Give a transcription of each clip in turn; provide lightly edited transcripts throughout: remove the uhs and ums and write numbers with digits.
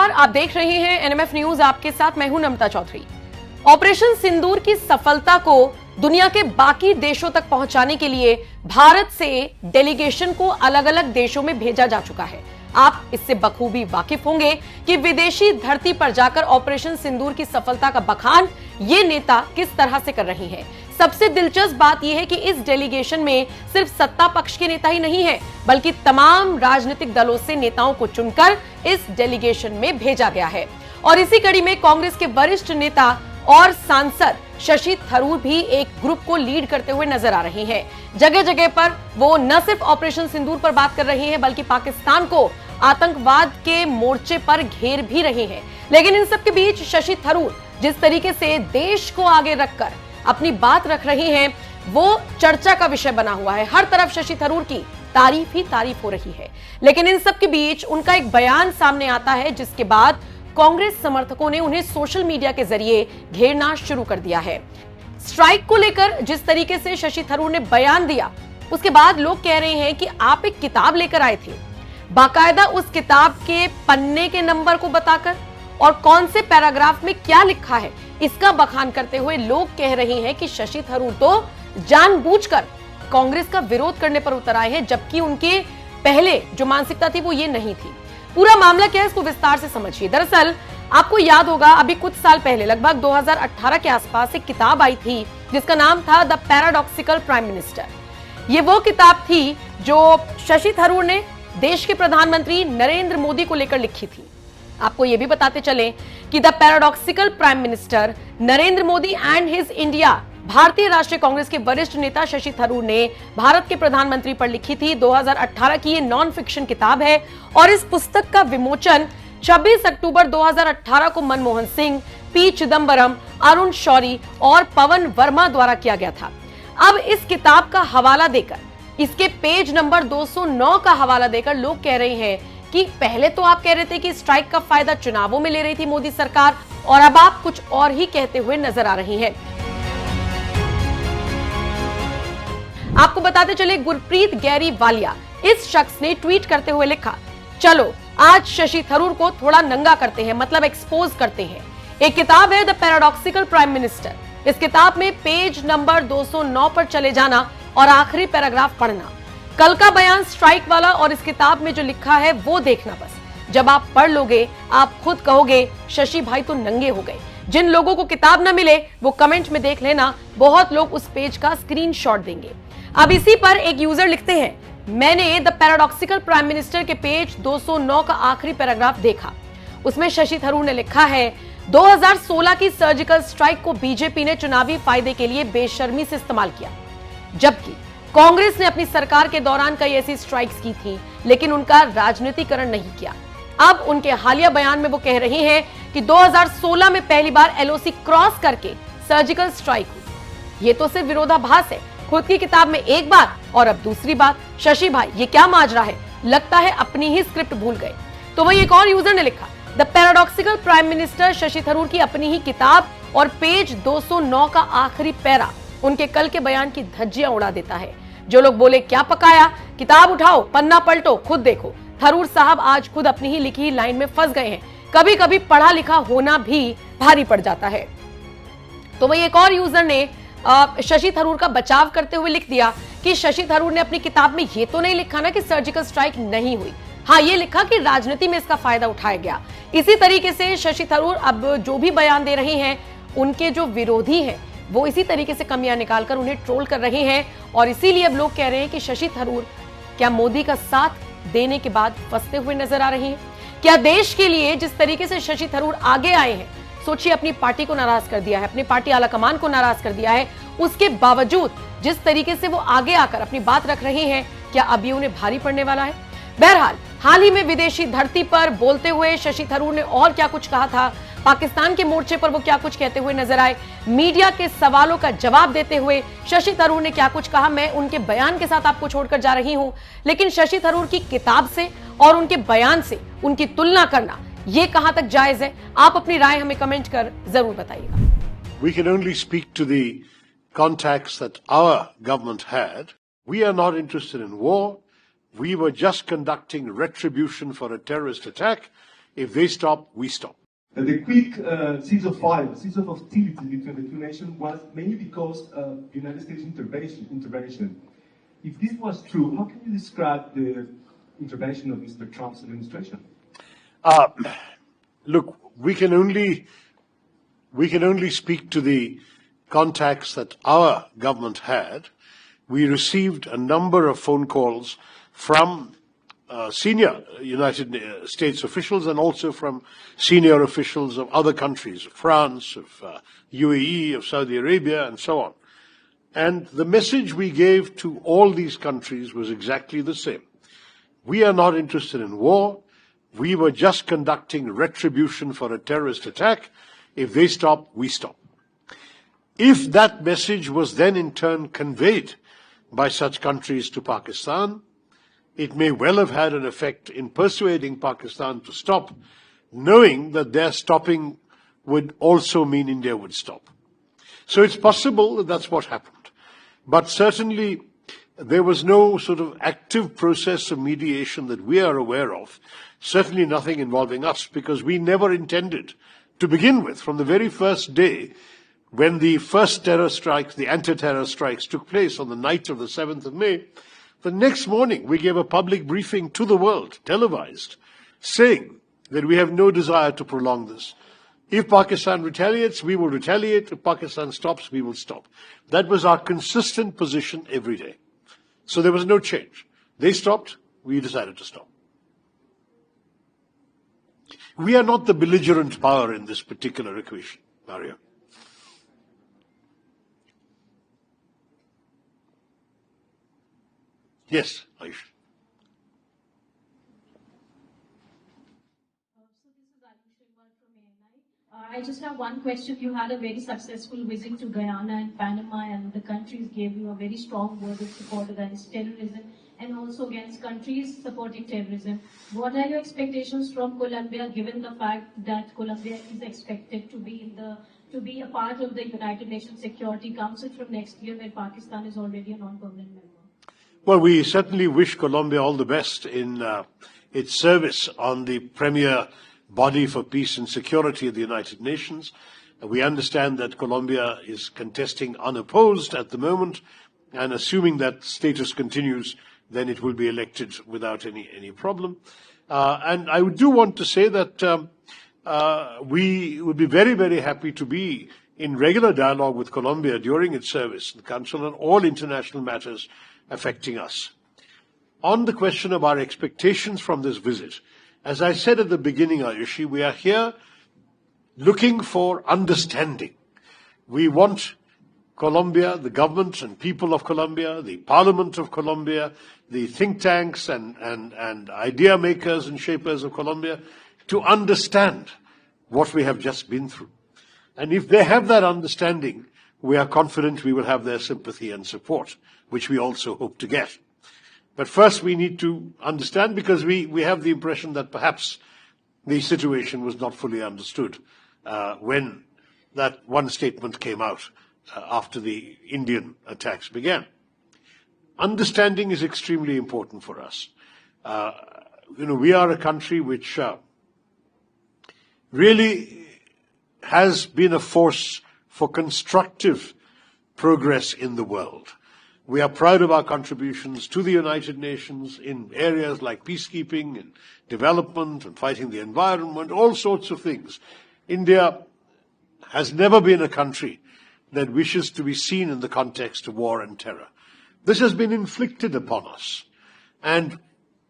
नमस्कार, आप देख रहे हैं एनएमएफ न्यूज। आपके साथ मैं हूं नम्रता चौधरी। ऑपरेशन सिंदूर की सफलता को दुनिया के बाकी देशों तक पहुंचाने के लिए भारत से डेलीगेशन को अलग अलग देशों में भेजा जा चुका है। आप इससे बखूबी वाकिफ होंगे कि विदेशी धरती पर जाकर ऑपरेशन सिंदूर की सफलता का बखान ये नेता किस तरह से कर रही हैं। सबसे दिलचस्प बात यह है कि इस डेलीगेशन में सिर्फ सत्ता पक्ष के नेता ही नहीं है, बल्कि तमाम राजनीतिक दलों से नेताओं को चुनकर इस डेलीगेशन में भेजा गया है। और इसी कड़ी में कांग्रेस के वरिष्ठ नेता और सांसद शशि थरूर भी एक ग्रुप को लीड करते हुए नजर आ रहे हैं। जगह जगह पर वो न सिर्फ ऑपरेशन सिंदूर पर बात कर रहे हैं, बल्कि पाकिस्तान को आतंकवाद के मोर्चे पर घेर भी रहे हैं। लेकिन इन सबके बीच शशि थरूर जिस तरीके से देश को आगे रखकर अपनी बात रख रही हैं, वो चर्चा का विषय बना हुआ है। हर तरफ शशि थरूर की तारीफ ही तारीफ हो रही है। लेकिन इन सब के बीच उनका एक बयान सामने आता है, जिसके बाद कांग्रेस समर्थकों ने उन्हें सोशल मीडिया के जरिए घेरना शुरू कर दिया है। स्ट्राइक को लेकर जिस तरीके से शशि थरूर ने बयान दिया, उसके बाद लोग कह रहे हैं कि आप एक किताब लेकर आए थे, बाकायदा उस किताब के पन्ने के नंबर को बताकर और कौन से पैराग्राफ में क्या लिखा है इसका बखान करते हुए लोग कह रहे हैं कि शशि थरूर तो जानबूझकर कांग्रेस का विरोध करने पर उतर आए हैं, जबकि उनके पहले जो मानसिकता थी वो ये नहीं थी। पूरा मामला क्या है, इसको विस्तार से समझिए। दरअसल आपको याद होगा, अभी कुछ साल पहले लगभग 2018 के आसपास एक किताब आई थी जिसका नाम था द पैराडॉक्सिकल प्राइम मिनिस्टर। ये वो किताब थी जो शशि थरूर ने देश के प्रधानमंत्री नरेंद्र मोदी को लेकर लिखी थी। आपको यह भी बताते चलें कि the paradoxical prime minister Narendra Modi and his India भारतीय राष्ट्रीय कांग्रेस के वरिष्ठ नेता शशि थरूर ने भारत के प्रधानमंत्री पर लिखी थी। 2018 की ये नॉन फिक्शन किताब है और इस पुस्तक का विमोचन 26 अक्टूबर 2018 को मनमोहन सिंह, पी चिदम्बरम, अरुण शौरी और पवन वर्मा द्वारा किया गया था। अब इस किताब का हवाला देकर, इसके पेज नंबर 209 का हवाला देकर लोग कह रहे हैं कि पहले तो आप कह रहे थे कि स्ट्राइक का फायदा चुनावों में ले रही थी मोदी सरकार, और अब आप कुछ और ही कहते हुए नजर आ रही हैं। आपको बताते चले, गुरप्रीत गैरी वालिया इस शख्स ने ट्वीट करते हुए लिखा, चलो आज शशि थरूर को थोड़ा नंगा करते हैं, मतलब एक्सपोज करते हैं। एक किताब है द पैराडॉक्सिकल प्राइम मिनिस्टर। इस किताब में पेज नंबर 209 पर चले जाना और आखिरी पैराग्राफ पढ़ना। कल का बयान स्ट्राइक वाला और इस किताब में जो लिखा है वो देखना। बस जब आप पढ़ लोगे आप खुद कहोगे शशि भाई तो नंगे हो गए। जिन लोगों को किताब ना मिले वो कमेंट में देख लेना, बहुत लोग उस पेज का स्क्रीनशॉट देंगे। अब इसी पर एक यूजर लिखते हैं, मैंने द पैराडॉक्सिकल प्राइम मिनिस्टर के पेज 209 का आखिरी पैराग्राफ देखा। उसमें शशि थरूर ने लिखा है, 2016 की सर्जिकल स्ट्राइक को बीजेपी ने चुनावी फायदे के लिए बेशर्मी से इस्तेमाल किया, जबकि कांग्रेस ने अपनी सरकार के दौरान कई ऐसी स्ट्राइक्स की थी, लेकिन उनका राजनीतिकरण नहीं किया। अब उनके हालिया बयान में वो कह रहे हैं कि 2016 में पहली बार एलओसी क्रॉस करके सर्जिकल स्ट्राइक हुई। ये तो सिर्फ विरोधाभास है, खुद की किताब में एक बात और अब दूसरी बात। शशि भाई ये क्या माजरा है, लगता है अपनी ही स्क्रिप्ट भूल गए। तो वही एक और यूजर ने लिखा, the paradoxical prime minister Shashi Tharoor की अपनी ही किताब और पेज 209 का आखिरी पैरा उनके कल के बयान की धज्जियां उड़ा देता है। जो लोग बोले क्या पकाया, किताब उठाओ, पन्ना पलटो, खुद देखो। थरूर साहब आज खुद अपनी ही लिखी लाइन में फंस गए हैं। कभी कभी पढ़ा लिखा होना भी भारी पड़ जाता है। तो वही एक और यूजर ने शशि थरूर का बचाव करते हुए लिख दिया कि शशि थरूर ने अपनी किताब में ये तो नहीं लिखा ना कि सर्जिकल स्ट्राइक नहीं हुई, हाँ ये लिखा कि राजनीति में इसका फायदा उठाया गया। इसी तरीके से शशि थरूर अब जो भी बयान दे रहे हैं, उनके जो विरोधी हैं वो इसी तरीके से कमियां निकालकर उन्हें ट्रोल कर रहे हैं। और इसीलिए अब लोग कह रहे हैं कि शशि थरूर क्या मोदी का साथ देने के बाद फंसते हुए नजर आ रही हैं? क्या देश के लिए जिस तरीके से शशि थरूर आगे आए हैं, सोचिए अपनी पार्टी को नाराज कर दिया है, अपनी पार्टी आलाकमान को नाराज कर दिया है, उसके बावजूद जिस तरीके से वो आगे आकर अपनी बात रख रहे हैं, क्या अब ये उन्हें भारी पड़ने वाला है? बहरहाल हाल ही में विदेशी धरती पर बोलते हुए शशि थरूर ने और क्या कुछ कहा था, पाकिस्तान के मोर्चे पर वो क्या कुछ कहते हुए नजर आए, मीडिया के सवालों का जवाब देते हुए शशि थरूर ने क्या कुछ कहा, मैं उनके बयान के साथ आपको छोड़कर जा रही हूं। लेकिन शशि थरूर की किताब से और उनके बयान से उनकी तुलना करना ये कहां तक जायज है, आप अपनी राय हमें कमेंट कर जरूर बताइएगा। We can only speak to the contacts that our government had. We are not interested in war. We were just conducting retribution for a terrorist attack. If they stop, we stop. The quick cease of hostility between the two nations was mainly because of United States intervention. If this was true, how can you describe the intervention of Mr. Trump's administration? Look, we can only speak to the contacts that our government had. We received a number of phone calls from senior United States officials and also from senior officials of other countries, of France, of UAE, of Saudi Arabia, and so on. And the message we gave to all these countries was exactly the same. We are not interested in war. We were just conducting retribution for a terrorist attack. If they stop, we stop. If that message was then in turn conveyed by such countries to Pakistan, it may well have had an effect in persuading Pakistan to stop, knowing that their stopping would also mean India would stop. So it's possible that that's what happened. But certainly there was no sort of active process of mediation that we are aware of, certainly nothing involving us, because we never intended to begin with, from the very first day when the first terror strikes, the anti-terror strikes took place on the night of the 7th of May, the next morning we gave a public briefing to the world, televised, saying that we have no desire to prolong this. If Pakistan retaliates, we will retaliate. If Pakistan stops, we will stop. That was our consistent position every day. So there was no change. They stopped, we decided to stop. We are not the belligerent power in this particular equation, Mario. Yes, Ayush. I just have one question. You had a very successful visit to Guyana and Panama, and the countries gave you a very strong word of support against terrorism and also against countries supporting terrorism. What are your expectations from Colombia, given the fact that Colombia is expected to be a part of the United Nations Security Council from next year, where Pakistan is already a non-permanent member? Well, we certainly wish Colombia all the best in its service on the premier body for peace and security of the United Nations. We understand that Colombia is contesting unopposed at the moment, and assuming that status continues, then it will be elected without any problem. And I do want to say that we would be very, very happy to be in regular dialogue with Colombia during its service in the Council on all international matters affecting us. On the question of our expectations from this visit, as I said at the beginning, Ayushi, we are here looking for understanding. We want Colombia, the government and people of Colombia, the Parliament of Colombia, the think tanks and idea makers and shapers of Colombia to understand what we have just been through. And if they have that understanding, we are confident we will have their sympathy and support, which we also hope to get. But first we need to understand, because we have the impression that perhaps the situation was not fully understood when that one statement came out after the Indian attacks began. Understanding is extremely important for us. We are a country which really has been a force for constructive progress in the world. We are proud of our contributions to the United Nations in areas like peacekeeping and development and fighting the environment, all sorts of things. India has never been a country that wishes to be seen in the context of war and terror. This has been inflicted upon us, and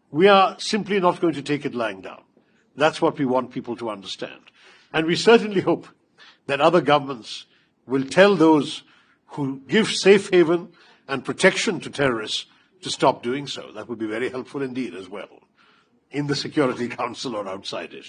we are simply not going to take it lying down. That's what we want people to understand. And we certainly hope that other governments will tell those who give safe haven and protection to terrorists to stop doing so. That would be very helpful indeed as well, in the Security Council or outside it.